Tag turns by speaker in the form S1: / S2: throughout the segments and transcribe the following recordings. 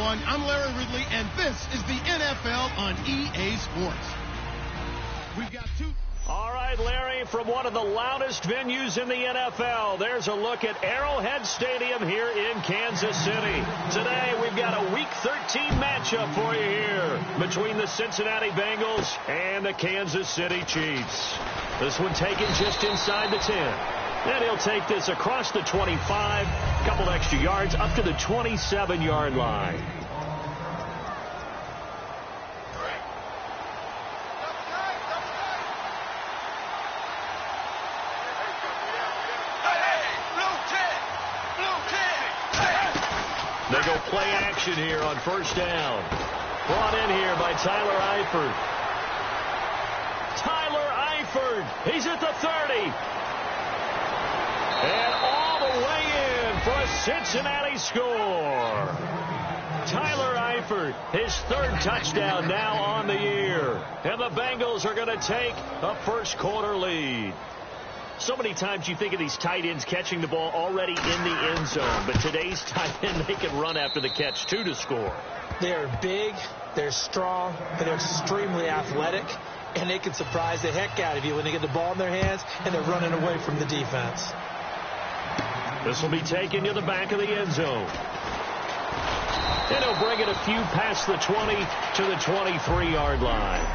S1: everyone. I'm Larry Ridley, and this is the NFL on EA Sports. We've got two...
S2: All right, Larry, from one of the loudest venues in the NFL, there's a look at Arrowhead Stadium here in Kansas City. Today, we've got a Week 13 matchup for you here between the Cincinnati Bengals and the Kansas City Chiefs. This one taken just inside the 10. And he'll take this across the 25, a couple extra yards, up to the 27-yard line. They go play action here on first down. Brought in here by Tyler Eifert. Tyler Eifert, he's at the 30. And all the way in for a Cincinnati score. Tyler Eifert, his third touchdown now on the year. And the Bengals are going to take a first quarter lead. So many times you think of these tight ends catching the ball already in the end zone. But today's tight end, they can run after the catch, too, to score.
S3: They're big, they're strong, and they're extremely athletic. And they can surprise the heck out of you when they get the ball in their hands and they're running away from the defense.
S2: This will be taken to the back of the end zone. And he'll bring it a few past the 20 to the 23-yard line.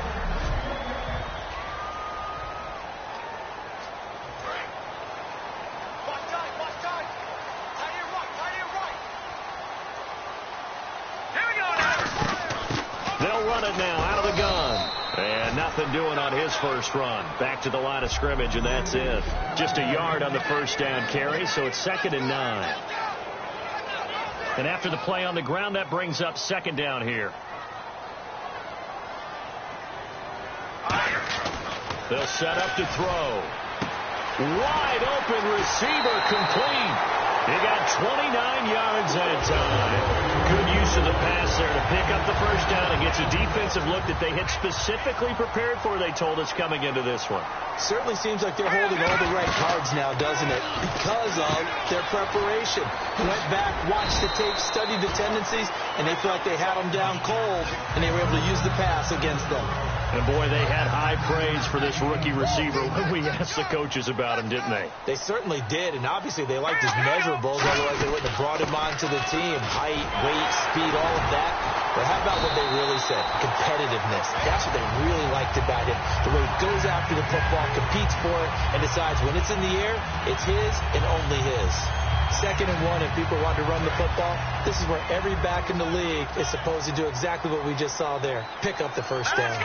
S2: They'll run it now out of the gun. And nothing doing on his first run. Back to the line of scrimmage, and that's it. Just a yard on the first down carry, so it's 2nd and 9. And after the play on the ground, that brings up 2nd down here. They'll set up to throw. Wide open receiver complete. He got 29 yards that time. Good use of the pass there to pick up the first down and gets a defensive look that they had specifically prepared for, they told us, coming into this one.
S3: Certainly seems like they're holding all the right cards now, doesn't it? Because of their preparation. Went back, watched the tape, studied the tendencies, and they feel like they had them down cold, and they were able to use the pass against them.
S2: And, boy, they had high praise for this rookie receiver when we asked the coaches about him, didn't they?
S3: They certainly did, and obviously they liked his measurables, otherwise they wouldn't have brought him onto the team. Height, weight, speed, all of that. But how about what they really said? Competitiveness. That's what they really liked about him. The way he goes after the football, competes for it, and decides when it's in the air, it's his and only his. 2nd and 1, and people want to run the football. This is where every back in the league is supposed to do exactly what we just saw there. Pick up the first down.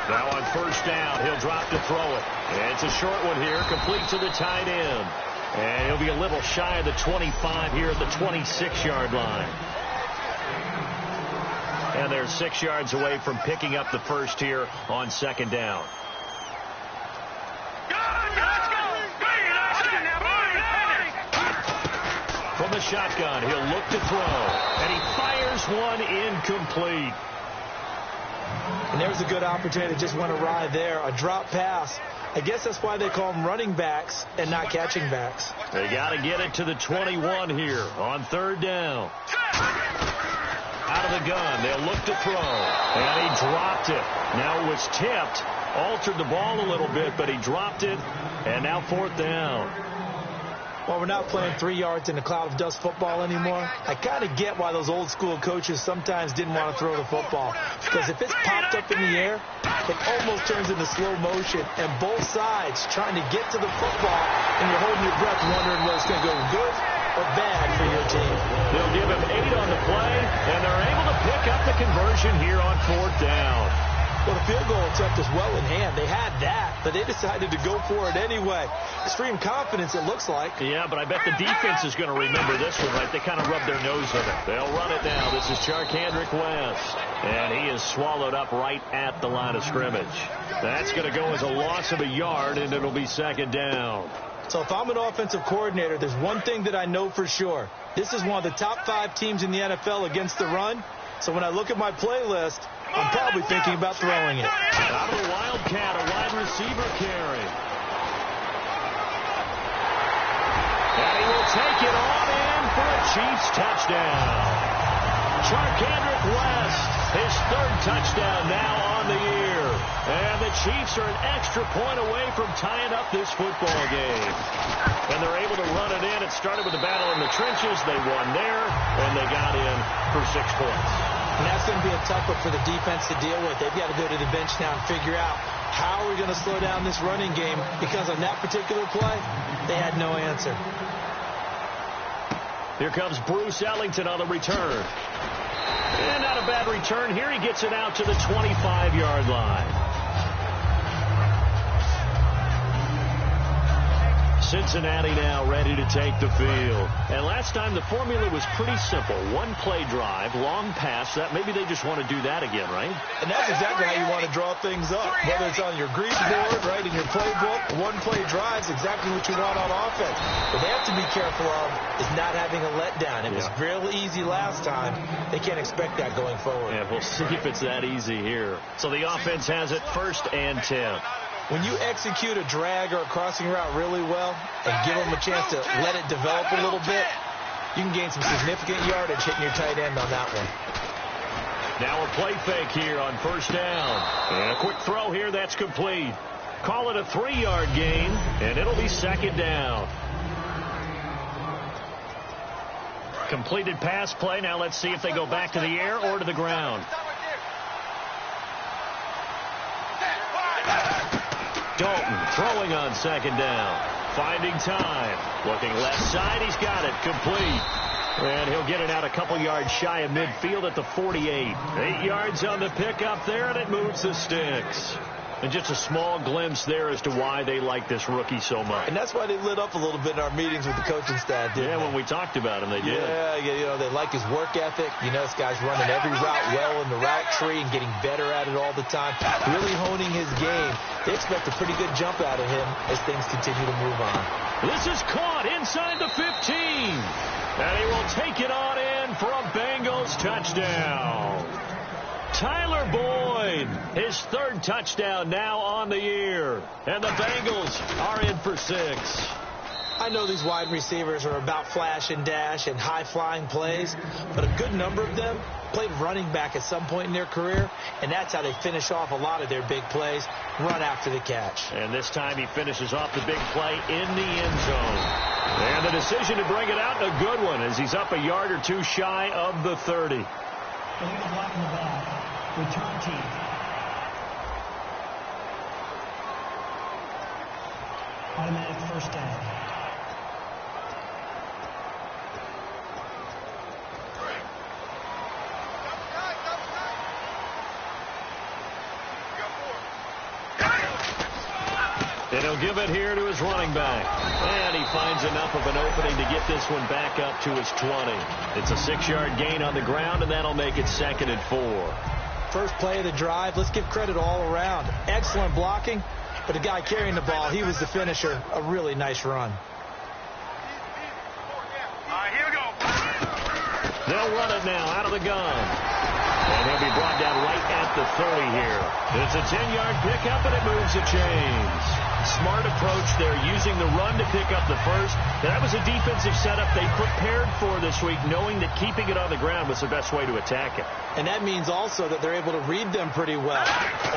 S2: Now on first down, he'll drop to throw it. And it's a short one here, complete to the tight end. And he'll be a little shy of the 25 here at the 26-yard line. And they're 6 yards away from picking up the first here on 2nd down. From the shotgun, he'll look to throw. And he fires one incomplete.
S3: And there's a good opportunity to just went awry there. A drop pass. I guess that's why they call them running backs and not catching backs.
S2: They got to get it to the 21 here on 3rd down. Out of the gun, they'll look to throw. And he dropped it. Now it was tipped. Altered the ball a little bit, but he dropped it. And now 4th down.
S3: Well, we're not playing 3 yards in a cloud of dust football anymore. I kind of get why those old school coaches sometimes didn't want to throw the football. Because if it's popped up in the air, it almost turns into slow motion. And both sides trying to get to the football, and you're holding your breath wondering whether it's going to go good or bad for your team.
S2: They'll give him 8 on the play, and they're able to pick up the conversion here on 4th down.
S3: Well, the field goal attempt was well in hand. They had that, but they decided to go for it anyway. Extreme confidence, it looks like.
S2: Yeah, but I bet the defense is going to remember this one, right? They kind of rubbed their nose with it. They'll run it now. This is Charkandrick West, and he is swallowed up right at the line of scrimmage. That's going to go as a loss of a yard, and it'll be 2nd down.
S3: So if I'm an offensive coordinator, there's one thing that I know for sure. This is one of the top 5 teams in the NFL against the run. So when I look at my playlist, I'm probably thinking about throwing it.
S2: Out of the Wildcat, a wide receiver carry. And he will take it on in for a Chiefs touchdown. Charkandrick West, his third touchdown now on the year. And the Chiefs are an extra point away from tying up this football game. And they're able to run it in. It started with a battle in the trenches. They won there, and they got in for 6 points.
S3: And that's going to be a tough one for the defense to deal with. They've got to go to the bench now and figure out how are we going to slow down this running game, because on that particular play, they had no answer.
S2: Here comes Bruce Ellington on the return. And not a bad return here. He gets it out to the 25-yard line. Cincinnati now ready to take the field. And last time the formula was pretty simple. One play drive, long pass. That maybe they just want to do that again, right?
S3: And that's exactly how you want to draw things up. Whether it's on your green board, right, in your playbook, one play drive is exactly what you want on offense. What they have to be careful of is not having a letdown. It was real easy last time. They can't expect that going forward.
S2: Yeah, we'll see if it's that easy here. So the offense has it 1st and 10.
S3: When you execute a drag or a crossing route really well and give them a chance to let it develop a little bit, you can gain some significant yardage hitting your tight end on that one.
S2: Now a play fake here on 1st down. And a quick throw here, that's complete. Call it a 3-yard gain, and it'll be 2nd down. Completed pass play. Now let's see if they go back to the air or to the ground. Dalton throwing on 2nd down. Finding time. Looking left side. He's got it. Complete. And he'll get it out a couple yards shy of midfield at the 48. 8 yards on the pickup there, and it moves the sticks. And just a small glimpse there as to why they like this rookie so much.
S3: And that's why they lit up a little bit in our meetings with the coaching staff, didn't they?
S2: When we talked about him, they did.
S3: Yeah, you know, they like his work ethic. You know, this guy's running every route well in the route tree and getting better at it all the time. Really honing his game. They expect a pretty good jump out of him as things continue to move on.
S2: This is caught inside the 15. And he will take it on in for a Bengals touchdown. Tyler Boyd, his 3rd touchdown now on the year. And the Bengals are in for 6.
S3: I know these wide receivers are about flash and dash and high-flying plays, but a good number of them played running back at some point in their career, and that's how they finish off a lot of their big plays, run after the catch.
S2: And this time he finishes off the big play in the end zone. And the decision to bring it out, a good one, as he's up a yard or two shy of the 30.
S4: Illegal blocking the ball. Return team. Automatic 1st down.
S2: And he'll give it here to his running back. And he finds enough of an opening to get this one back up to his 20. It's a 6-yard gain on the ground, and that'll make it 2nd and 4.
S3: First play of the drive, let's give credit all around. Excellent blocking, but the guy carrying the ball, he was the finisher. A really nice run.
S5: All right, here we go.
S2: They'll run it now out of the gun. And he'll be brought down right at the 30 here. It's a 10-yard pickup, and it moves the chains. Smart approach there, using the run to pick up the first. That was a defensive setup they prepared for this week, knowing that keeping it on the ground was the best way to attack it.
S3: And that means also that they're able to read them pretty well.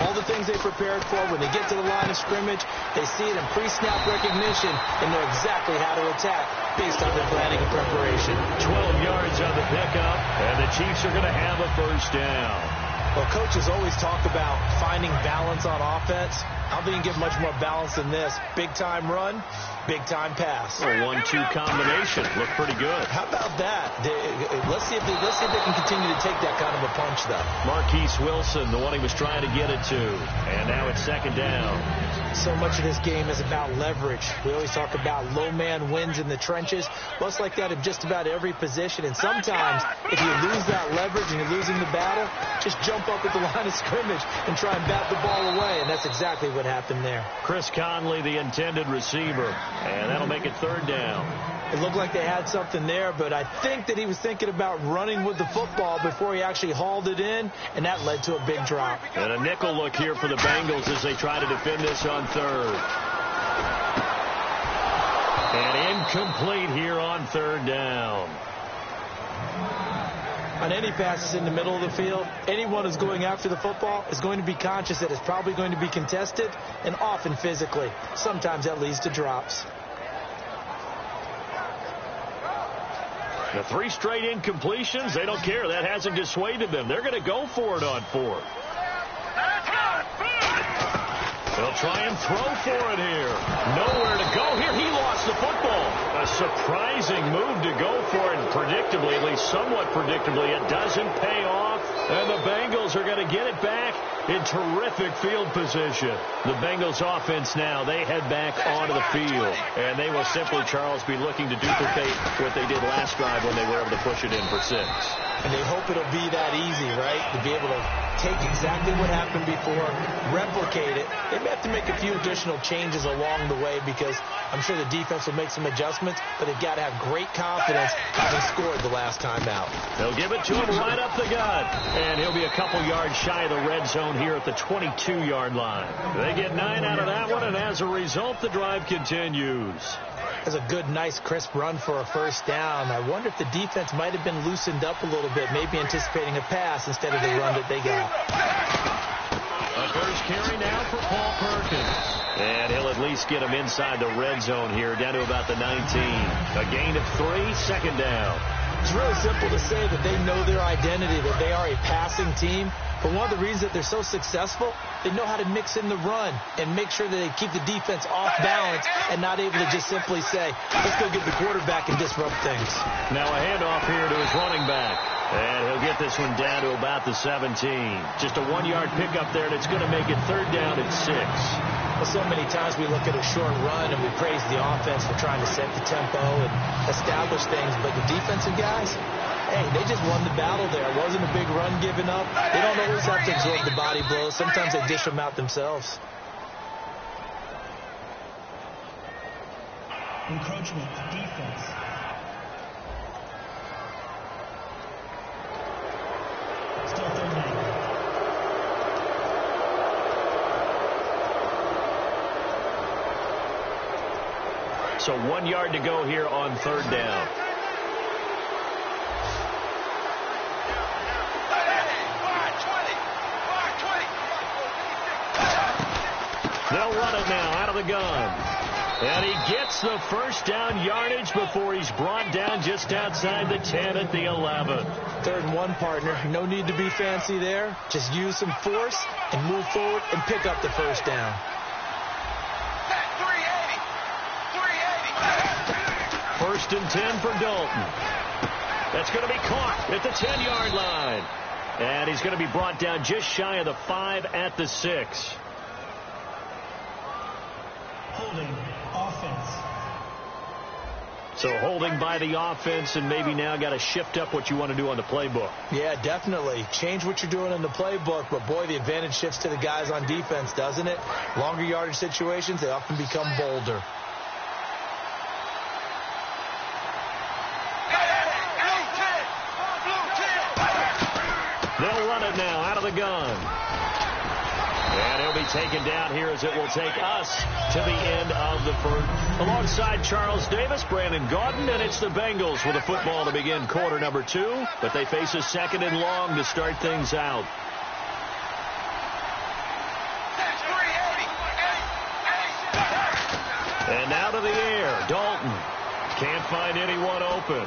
S3: All the things they prepared for, when they get to the line of scrimmage, they see it in pre-snap recognition and know exactly how to attack based on their planning and preparation.
S2: 12 yards on the pickup, and the Chiefs are going to have a 1st down.
S3: Well, coaches always talk about finding balance on offense. I don't think you can get much more balance than this. Big-time run, big-time pass.
S2: A 1-2 combination. Looked pretty good.
S3: How about that? Let's see if they can continue to take that kind of a punch, though.
S2: Marquise Wilson, the one he was trying to get it to. And now it's 2nd down.
S3: So much of this game is about leverage. We always talk about low man wins in the trenches. Well, it's like that in just about every position. And sometimes, if you lose that leverage and you're losing the battle, just jump up at the line of scrimmage and try and bat the ball away. And that's exactly what happened there.
S2: Chris Conley, the intended receiver. And that'll make it 3rd down.
S3: It looked like they had something there, but I think that he was thinking about running with the football before he actually hauled it in, and that led to a big drop.
S2: And a nickel look here for the Bengals as they try to defend this on 3rd. And incomplete here on third down.
S3: On any passes in the middle of the field, anyone who's going after the football is going to be conscious that it's probably going to be contested, and often physically. Sometimes that leads to drops.
S2: The 3 straight incompletions, they don't care. That hasn't dissuaded them. They're going to go for it on 4th. They'll try and throw for it here. Nowhere to go here. He lost the football. A surprising move to go for it. Predictably, at least somewhat predictably, it doesn't pay off. And the Bengals are going to get it back in terrific field position. The Bengals offense now, they head back onto the field. And they will simply, Charles, be looking to duplicate what they did last drive when they were able to push it in for 6.
S3: And they hope it'll be that easy, right? To be able to take exactly what happened before, replicate it. They may have to make a few additional changes along the way because I'm sure the defense will make some adjustments, but they've got to have great confidence having scored the last time out.
S2: They'll give it to him right up the gut. And he'll be a couple yards shy of the red zone here at the 22-yard line. They get 9 out of that one, and as a result, the drive continues.
S3: That's a good, nice, crisp run for a first down. I wonder if the defense might have been loosened up a little bit, maybe anticipating a pass instead of the run that they got.
S2: A first carry now for Paul Perkins. And he'll at least get him inside the red zone here, down to about the 19. A gain of 3, second down.
S3: It's really simple to say that they know their identity, that they are a passing team. But one of the reasons that they're so successful, they know how to mix in the run and make sure that they keep the defense off balance and not able to just simply say, let's go get the quarterback and disrupt things.
S2: Now a handoff here to his running back. And he'll get this one down to about the 17. Just a 1-yard pickup there, and it's going to make it third down at 6.
S3: Well, so many times we look at a short run and we praise the offense for trying to set the tempo and establish things. But the defensive guys, hey, they just won the battle there. It wasn't a big run given up. They don't always have to absorb the body blows. Sometimes they dish them out themselves.
S4: Encroachment, defense. Still third down.
S2: So 1 yard to go here on third down. They'll run it now out of the gun. And he gets the first down yardage before he's brought down just outside the 10 at the 11.
S3: 3rd and 1, partner. No need to be fancy there. Just use some force and move forward and pick up the first down.
S2: 1st and 10 for Dalton. That's going to be caught at the 10-yard line. And he's going to be brought down just shy of the 5 at the 6.
S4: Holding offense.
S2: So holding by the offense, and maybe now got to shift up what you want to do on the playbook.
S3: Yeah, definitely. Change what you're doing in the playbook, but boy, the advantage shifts to the guys on defense, doesn't it? Longer yardage situations, they often become bolder.
S2: They'll run it now out of the gun. And he'll be taken down here as it will take us to the end of the first. Alongside Charles Davis, Brandon Gaudin, and it's the Bengals with a football to begin quarter number 2. But they face a 2nd and long to start things out. And now to the air. Dalton can't find anyone open.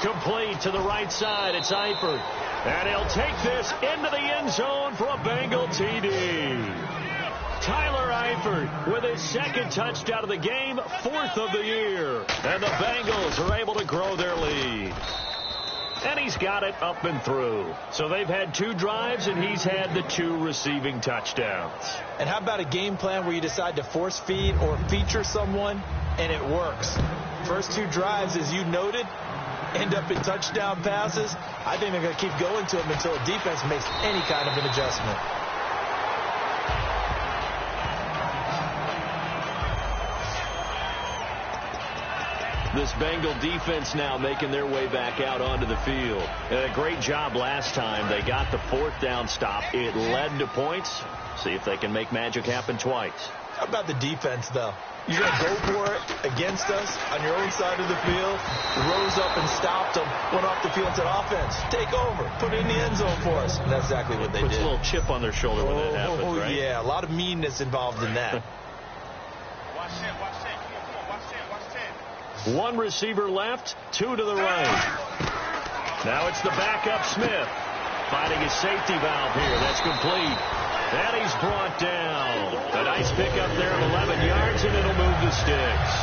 S2: Complete to the right side. It's Eifert. And he'll take this into the end zone for a Bengal TD. Tyler Eifert with his 2nd touchdown of the game, 4th of the year. And the Bengals are able to grow their lead. And he's got it up and through. So they've had 2 drives, and he's had the 2 receiving touchdowns.
S3: And how about a game plan where you decide to force feed or feature someone, and it works? First 2 drives, as you noted, end up in touchdown passes. I think they're going to keep going to him until the defense makes any kind of an adjustment.
S2: This Bengal defense now making their way back out onto the field. A great job last time. They got the 4th down stop. It led to points. See if they can make magic happen twice.
S3: How about the defense, though? You're going to go for it against us on your own side of the field. Rose up and stopped them. Went off the field and said, offense, take over. Put it in the end zone for us. And that's exactly what they did.
S2: Puts a little chip on their shoulder when that happens, right?
S3: Yeah, a lot of meanness involved in that.
S2: One receiver left, 2 to the right. Now it's the backup Smith. Finding his safety valve here. That's complete. And he's brought down. A nice pickup there of 11 yards, and it'll move the sticks.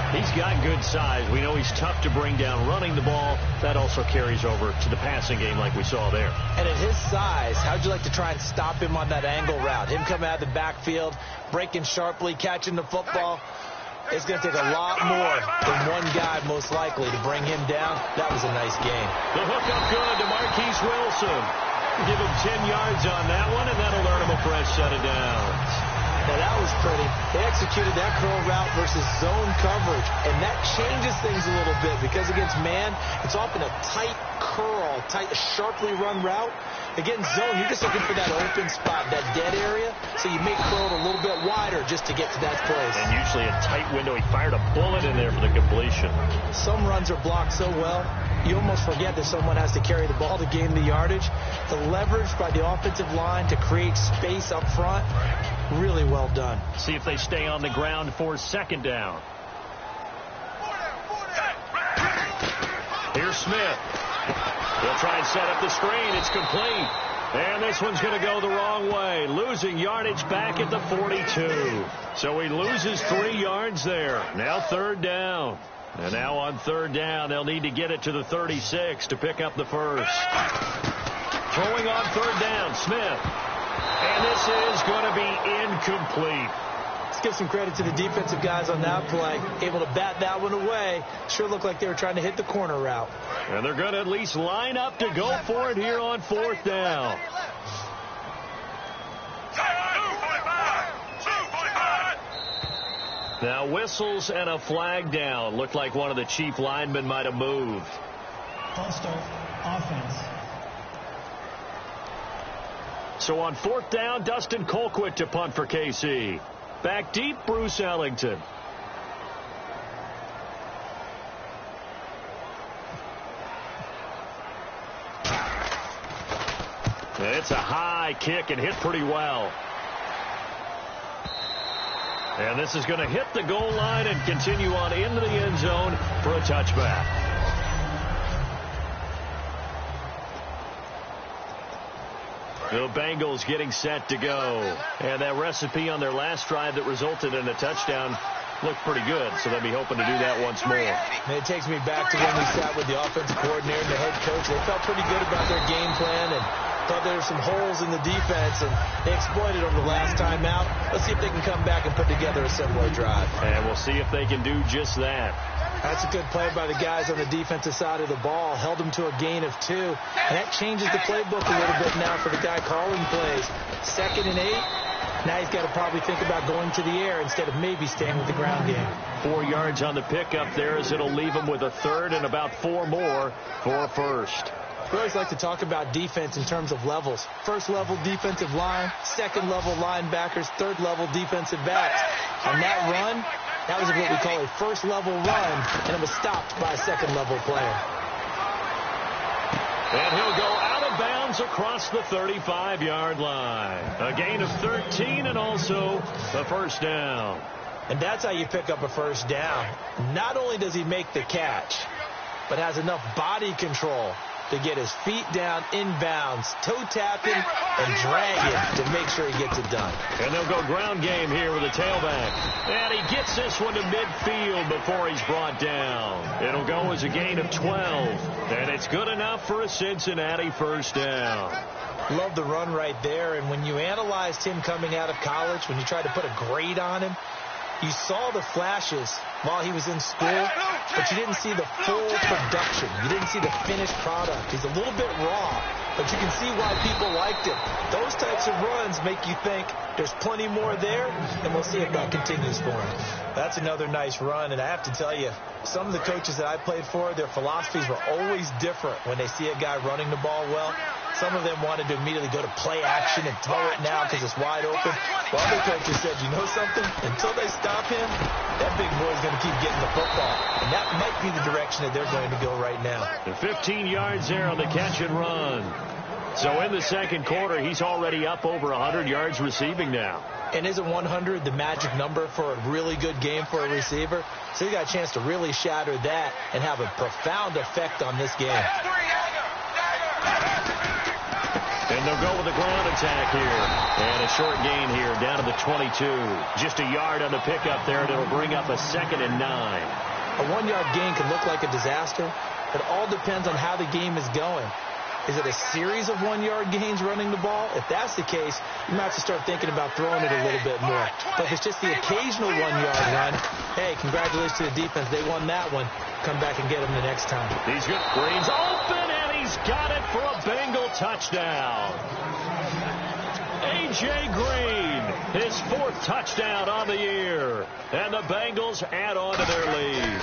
S2: He's got good size. We know he's tough to bring down running the ball. That also carries over to the passing game like we saw there.
S3: And at his size, how'd you like to try and stop him on that angle route? Him coming out of the backfield, breaking sharply, catching the football. It's going to take a lot more than one guy, most likely, to bring him down. That was a nice game.
S2: The hookup good to Marquise Wilson. Give him 10 yards on that one, and that'll earn him a fresh set of downs.
S3: Now, that was pretty. They executed that curl route versus zone coverage, and that changes things a little bit because against man, it's often a tight curl, sharply run route. Against zone, you're just looking for that open spot, that dead area, so you make curl a little bit wider just to get to that place.
S2: And usually a tight window. He fired a bullet in there for the completion.
S3: Some runs are blocked so well, you almost forget that someone has to carry the ball to gain the yardage. The leverage by the offensive line to create space up front, really well done.
S2: See if they stay on the ground for 2nd down. Here's Smith. He'll try and set up the screen. It's complete. And this one's going to go the wrong way. Losing yardage back at the 42. So he loses 3 yards there. Now 3rd down. And now on 3rd down, they'll need to get it to the 36 to pick up the first. Throwing on 3rd down, Smith. And this is going to be incomplete.
S3: Let's give some credit to the defensive guys on that play. Able to bat that one away. Sure looked like they were trying to hit the corner route.
S2: And they're going to at least line up to go for it here on 4th down. Now whistles and a flag down. Looked like one of the Chief linemen might have moved.
S4: False start, offense.
S2: So on 4th down, Dustin Colquitt to punt for KC. Back deep, Bruce Ellington. It's a high kick and hit pretty well. And this is going to hit the goal line and continue on into the end zone for a touchback. The Bengals getting set to go. And that recipe on their last drive that resulted in a touchdown looked pretty good, so they'll be hoping to do that once more.
S3: And it takes me back to when we sat with the offensive coordinator and the head coach. They felt pretty good about their game plan and thought there were some holes in the defense, and they exploited them the last time out. Let's see if they can come back and put together a similar drive.
S2: And we'll see if they can do just that.
S3: That's a good play by the guys on the defensive side of the ball. Held them to a gain of 2. And that changes the playbook a little bit now for the guy calling plays. 2nd and 8. Now he's got to probably think about going to the air instead of maybe staying with the ground game.
S2: 4 yards on the pickup there as it'll leave him with a 3rd and about 4 more for a first.
S3: We always like to talk about defense in terms of levels. 1st level defensive line, 2nd level linebackers, 3rd level defensive backs. On that run, that was what we call a 1st level run, and it was stopped by a 2nd level player.
S2: And he'll go out of bounds across the 35-yard line. A gain of 13 and also a 1st down.
S3: And that's how you pick up a 1st down. Not only does he make the catch, but has enough body control to get his feet down inbounds, toe tapping, and dragging to make sure he gets it done.
S2: And they'll go ground game here with a tailback. And he gets this one to midfield before he's brought down. It'll go as a gain of 12. And it's good enough for a Cincinnati 1st down.
S3: Love the run right there. And when you analyzed him coming out of college, when you tried to put a grade on him, you saw the flashes while he was in school, but you didn't see the full production. You didn't see the finished product. He's a little bit raw. but you can see why people liked him. Those types of runs make you think there's plenty more there, and we'll see if that continues for him. That's another nice run, and I have to tell you, some of the coaches that I played for, their philosophies were always different when they see a guy running the ball well. Some of them wanted to immediately go to play action and throw it now because it's wide open. While other coaches said, you know something? Until they stop him, that big boy's going to keep getting the football. And that might be the direction that they're going to go right now.
S2: The 15 yards there on the catch and run. So in the second quarter, he's already up over 100 yards receiving now.
S3: And isn't 100 the magic number for a really good game for a receiver? So he got a chance to really shatter that and have a profound effect on this game.
S2: And they'll go with the ground attack here. And a short gain here down to the 22. Just a yard on the pickup there, and it'll bring up a 2nd and 9.
S3: A 1-yard gain can look like a disaster. It all depends on how the game is going. Is it a series of 1-yard gains running the ball? If that's the case, you might have to start thinking about throwing it a little bit more. But if it's just the occasional 1-yard run, hey, congratulations to the defense. They won that one. Come back and get them the next time.
S2: He's good. Green's open, and he's got it for a Bengal touchdown. A.J. Green, his 4th touchdown on the year. And the Bengals add on to their lead.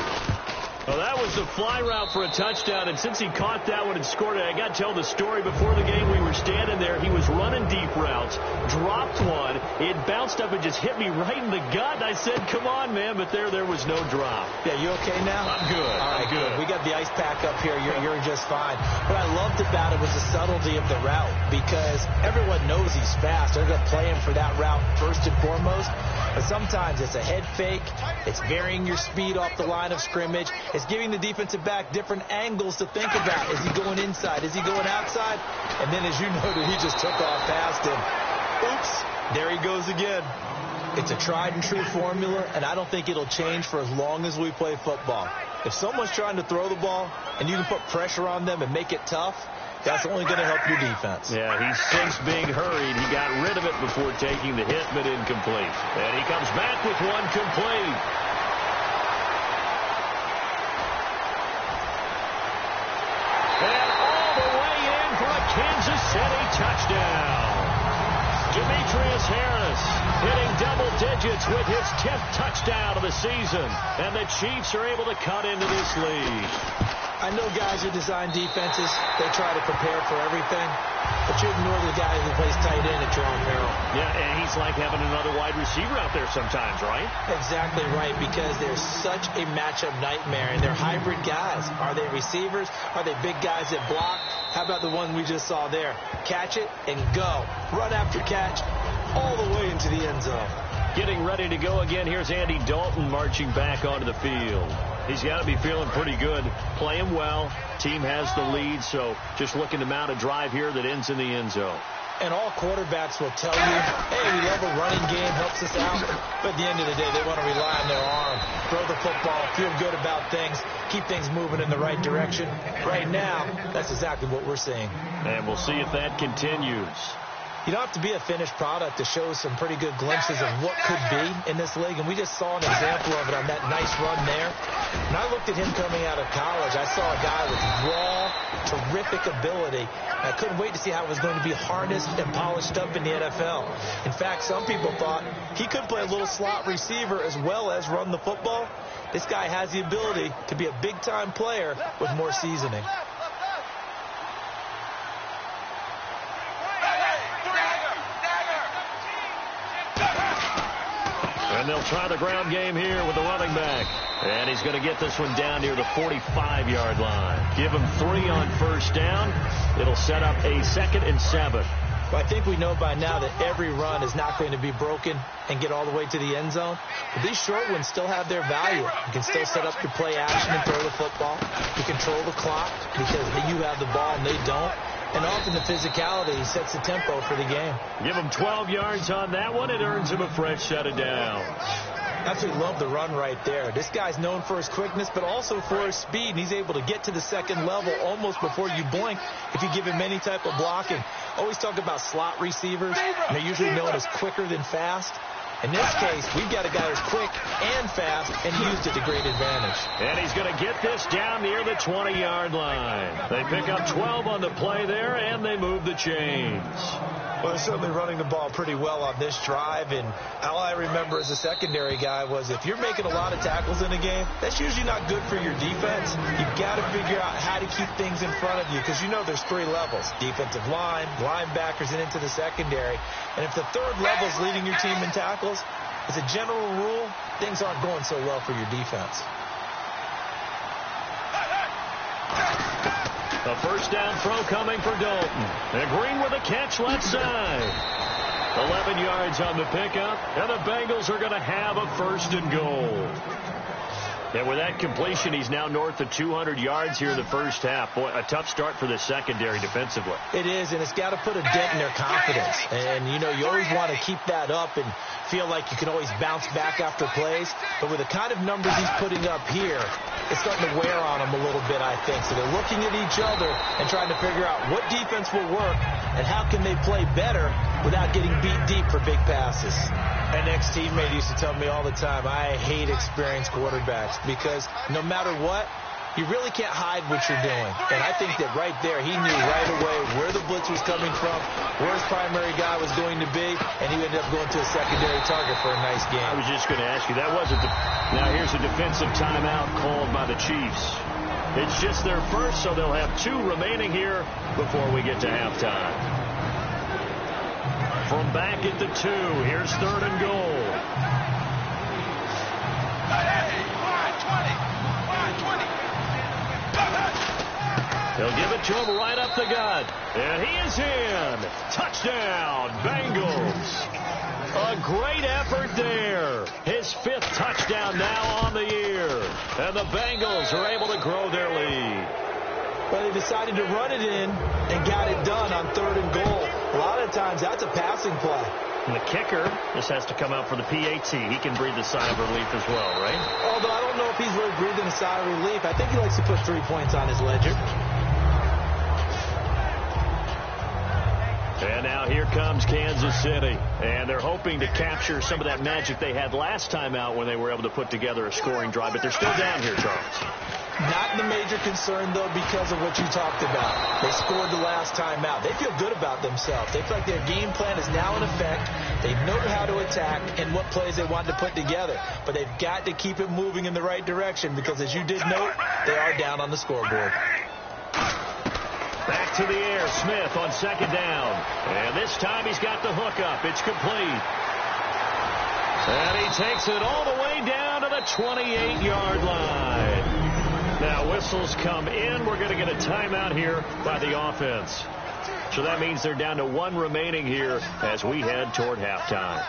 S2: Well, that was the fly route for a touchdown, and since he caught that one and scored it, I got to tell the story. Before the game, we were standing there. He was running deep routes, dropped one. It bounced up and just hit me right in the gut. I said, come on, man, but there was no drop.
S3: Yeah, you okay now?
S2: I'm good.
S3: All right,
S2: good.
S3: We got the ice pack up here. You're just fine. What I loved about it was the subtlety of the route, because everyone knows he's fast. They're going to play him for that route first and foremost. But sometimes it's a head fake. It's varying your speed off the line of scrimmage. It's giving the defensive back different angles to think about. Is he going inside? Is he going outside? And then, as you noted, he just took off past him. Oops, there he goes again. It's a tried and true formula, and I don't think it'll change for as long as we play football. If someone's trying to throw the ball and you can put pressure on them and make it tough, that's only going to help your defense.
S2: Yeah, he's since being hurried. He got rid of it before taking the hit, but incomplete. And he comes back with one complete. And all the way in for a Kansas City touchdown. Demetrius Harris hitting double digits with his 10th touchdown of the season. And the Chiefs are able to cut into this lead.
S3: I know guys who design defenses, they try to prepare for everything, but you ignore the guy who plays tight end at your own peril.
S2: Yeah, and he's like having another wide receiver out there sometimes, right?
S3: Exactly right, because they're such a matchup nightmare, and they're hybrid guys. Are they receivers? Are they big guys that block? How about the one we just saw there? Catch it and go. Run after catch all the way into the end zone.
S2: Getting ready to go again. Here's Andy Dalton marching back onto the field. He's got to be feeling pretty good. Playing well. Team has the lead, so just looking to mount a drive here that ends in the end zone.
S3: And all quarterbacks will tell you, hey, we love a running game, helps us out. But at the end of the day, they want to rely on their arm. Throw the football, feel good about things, keep things moving in the right direction. Right now, that's exactly what we're seeing.
S2: And we'll see if that continues.
S3: You don't have to be a finished product to show some pretty good glimpses of what could be in this league. And we just saw an example of it on that nice run there. When I looked at him coming out of college, I saw a guy with raw, terrific ability. I couldn't wait to see how it was going to be harnessed and polished up in the NFL. In fact, some people thought he could play a little slot receiver as well as run the football. This guy has the ability to be a big-time player with more seasoning.
S2: And they'll try the ground game here with the running back. And he's going to get this one down near the 45-yard line. Give him 3 on first down. It'll set up a 2nd and 7.
S3: Well, I think we know by now that every run is not going to be broken and get all the way to the end zone. But these short ones still have their value. You can still set up your play action and throw the football. You control the clock because you have the ball and they don't. And often the physicality sets the tempo for the game.
S2: Give him 12 yards on that one. It earns him a fresh set of downs.
S3: Absolutely love the run right there. This guy's known for his quickness, but also for his speed. And he's able to get to the second level almost before you blink if you give him any type of blocking. Always talk about slot receivers, and they're usually known as quicker than fast. In this case, we've got a guy who's quick and fast and used it to great advantage.
S2: And he's going to get this down near the 20-yard line. They pick up 12 on the play there, and they move the chains.
S3: Well, they're certainly running the ball pretty well on this drive, and all I remember as a secondary guy was if you're making a lot of tackles in a game, that's usually not good for your defense. You've got to figure out how to keep things in front of you because you know there's three levels: defensive line, linebackers, and into the secondary. And if the third level is leading your team in tackles, as a general rule, things aren't going so well for your defense.
S2: A first down throw coming for Dalton. And Green with a catch left side. 11 yards on the pickup, and the Bengals are going to have a first and goal. And with that completion, he's now north of 200 yards here in the first half. Boy, a tough start for the secondary defensively.
S3: It is, and it's got to put a dent in their confidence. And, you know, you always want to keep that up and feel like you can always bounce back after plays. But with the kind of numbers he's putting up here, it's starting to wear on them a little bit, I think. So they're looking at each other and trying to figure out what defense will work and how can they play better without getting beat deep for big passes. An ex-teammate used to tell me all the time, I hate experienced quarterbacks because no matter what, you really can't hide what you're doing. And I think that right there, he knew right away where the blitz was coming from, where his primary guy was going to be, and he ended up going to a secondary target for a nice game.
S2: I was just going to ask you, that wasn't the... Now here's a defensive timeout called by the Chiefs. It's just their first, so they'll have 2 remaining here before we get to halftime. From back at the 2, here's third and goal. They'll give it to him right up the gut. And he is in. Touchdown, Bengals. A great effort there. His 5th touchdown now on the year. And the Bengals are able to grow their lead.
S3: Well, they decided to run it in and got it done on third and goal. A lot of times, that's a passing play.
S2: And the kicker just has to come out for the PAT. He can breathe a sigh of relief as well, right?
S3: Although I don't know if he's really breathing a sigh of relief. I think he likes to put 3 points on his ledger.
S2: And now here comes Kansas City. And they're hoping to capture some of that magic they had last time out when they were able to put together a scoring drive. But they're still down here, Charles.
S3: Not the major concern, though, because of what you talked about. They scored the last time out. They feel good about themselves. They feel like their game plan is now in effect. They know how to attack and what plays they want to put together. But they've got to keep it moving in the right direction because, as you did note, they are down on the scoreboard.
S2: Back to the air, Smith on second down. And this time he's got the hook up. It's complete. And he takes it all the way down to the 28-yard line. Now whistles come in. We're going to get a timeout here by the offense. So that means they're down to 1 remaining here as we head toward halftime.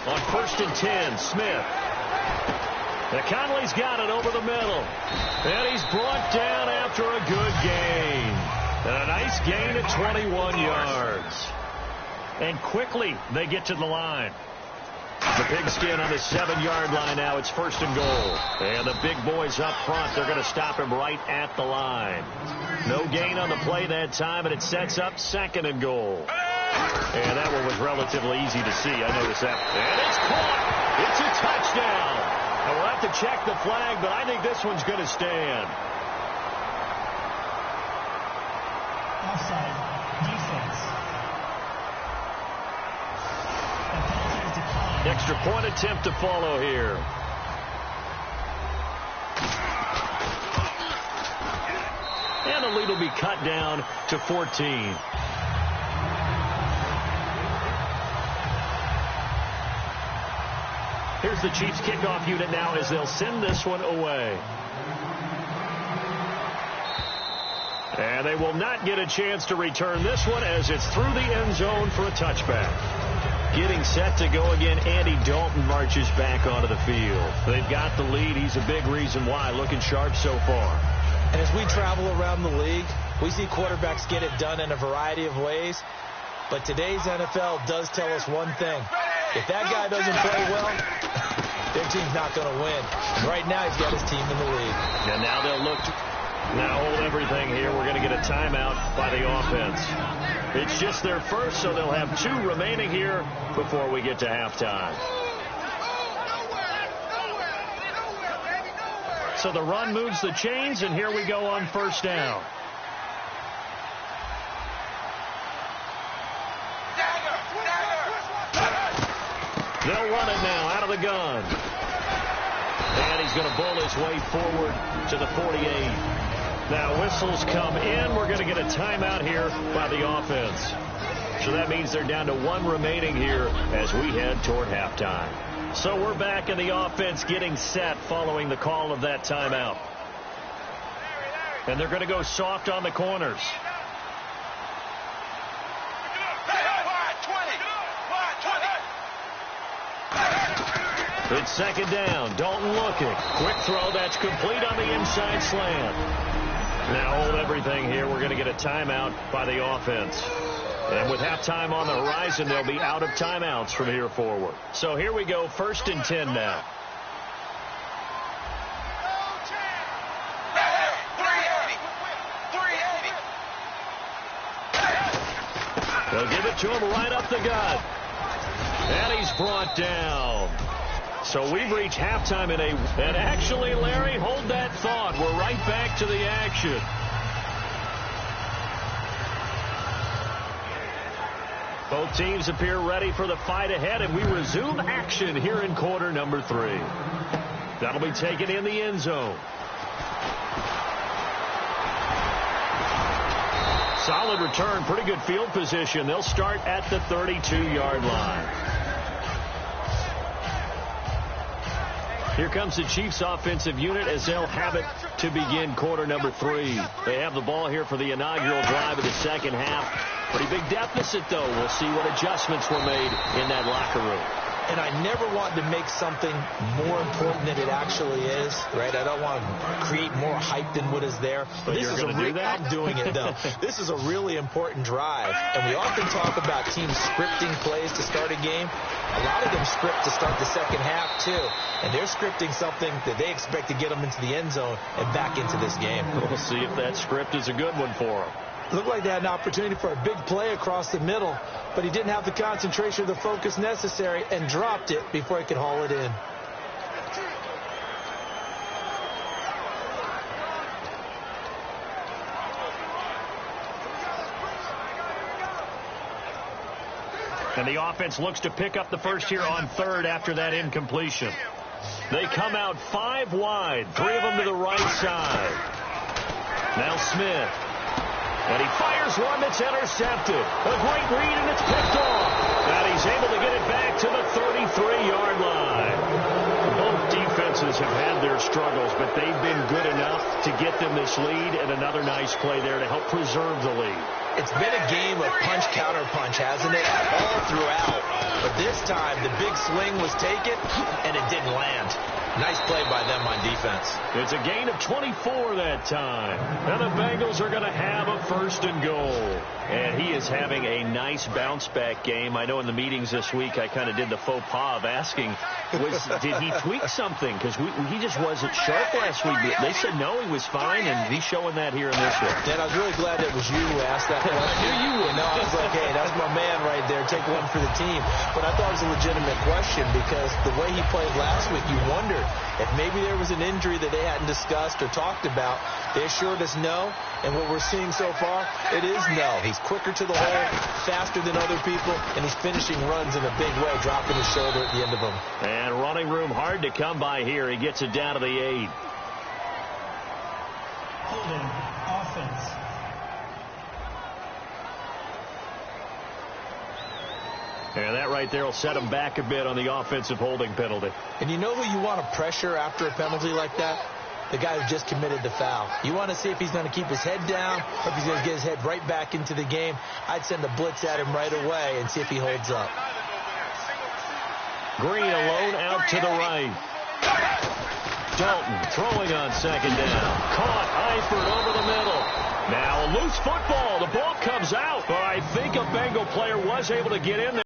S2: On 1st and 10, Smith. Now Conley's got it over the middle. And he's brought down after a good gain. And a nice gain at 21 yards. And quickly they get to the line. The pigskin on the 7-yard line now. It's 1st and goal. And the big boys up front, they're going to stop him right at the line. No gain on the play that time, and it sets up 2nd and goal. And that one was relatively easy to see. I noticed that. And it's caught. It's a touchdown. And we'll have to check the flag, but I think this one's going to stand.
S4: Offside. Defense.
S2: Extra point attempt to follow here. And the lead will be cut down to 14. Here's the Chiefs kickoff unit now as they'll send this one away. And they will not get a chance to return this one as it's through the end zone for a touchback. Getting set to go again, Andy Dalton marches back onto the field. They've got the lead. He's a big reason why. Looking sharp so far.
S3: And as we travel around the league, we see quarterbacks get it done in a variety of ways. But today's NFL does tell us one thing. If that guy doesn't play well, their team's not going to win. And right now, he's got his team in the lead.
S2: And now they'll look Now hold everything here. We're going to get a timeout by the offense. It's just their first, so they'll have 2 remaining here before we get to halftime. So the run moves the chains, and here we go on first down. They'll run it now out of the gun. And he's going to bowl his way forward to the 48. Now whistles come in. We're going to get a timeout here by the offense. So that means they're down to 1 remaining here as we head toward halftime. So we're back in the offense getting set following the call of that timeout. And they're going to go soft on the corners. It's second down. Dalton looking. Quick throw. That's complete on the inside slant. Now hold everything here. We're going to get a timeout by the offense. And with halftime on the horizon, they'll be out of timeouts from here forward. So here we go, 1st and 10 now. They'll give it to him right up the gut. And he's brought down. So we've reached halftime in and actually, Larry, hold that thought. We're right back to the action. Both teams appear ready for the fight ahead, and we resume action here in quarter number 3. That'll be taken in the end zone. Solid return, pretty good field position. They'll start at the 32-yard line. Here comes the Chiefs offensive unit as they'll have it to begin quarter number 3. They have the ball here for the inaugural drive of the second half. Pretty big deficit, though. We'll see what adjustments were made in that locker room.
S3: And I never want to make something more important than it actually is, right? I don't want to create more hype than what is there.
S2: But
S3: this is I'm doing it, though. This is a really important drive. And we often talk about teams scripting plays to start a game. A lot of them script to start the second half, too. And they're scripting something that they expect to get them into the end zone and back into this game.
S2: We'll see if that script is a good one for them.
S5: Looked like they had an opportunity for a big play across the middle, but he didn't have the concentration or the focus necessary and dropped it before he could haul it in.
S2: And the offense looks to pick up the first here on 3rd after that incompletion. They come out 5 wide, 3 of them to the right side. Now Smith. And he fires one that's intercepted. A great read, and it's picked off. And he's able to get it back to the 33-yard line. Both defenses have had their struggles, but they've been good enough to get them this lead, and another nice play there to help preserve the lead.
S3: It's been a game of punch-counter-punch, hasn't it? All throughout. But this time, the big swing was taken, and it didn't land. Nice play by them on defense.
S2: It's a gain of 24 that time. And the Bengals are going to have a 1st and goal. And he is having a nice bounce-back game. I know in the meetings this week I kind of did the faux pas of asking, did he tweak something? Because he just wasn't sharp last week. They said no, he was fine, and he's showing that here in this one.
S3: Dan, I was really glad it was you who asked that question.
S2: I knew you would.
S3: I was like, hey, that's my man right there. Take one for the team. But I thought it was a legitimate question because the way he played last week, you wondered if maybe there was an injury that they hadn't discussed or talked about. They assured us no, and what we're seeing so far, it is no. He's quicker to the hole, faster than other people, and he's finishing runs in a big way, dropping his shoulder at the end of them.
S2: And running room hard to come by here. He gets it down to the 8.
S4: Holding offense.
S2: And that right there will set him back a bit on the offensive holding penalty.
S3: And you know who you want to pressure after a penalty like that? The guy who just committed the foul. You want to see if he's going to keep his head down or if he's going to get his head right back into the game. I'd send a blitz at him right away and see if he holds up.
S2: Green alone out to the right. Dalton throwing on second down. Caught Eifert over the middle. Now a loose football. The ball comes out. But I think a Bengal player was able to get in there.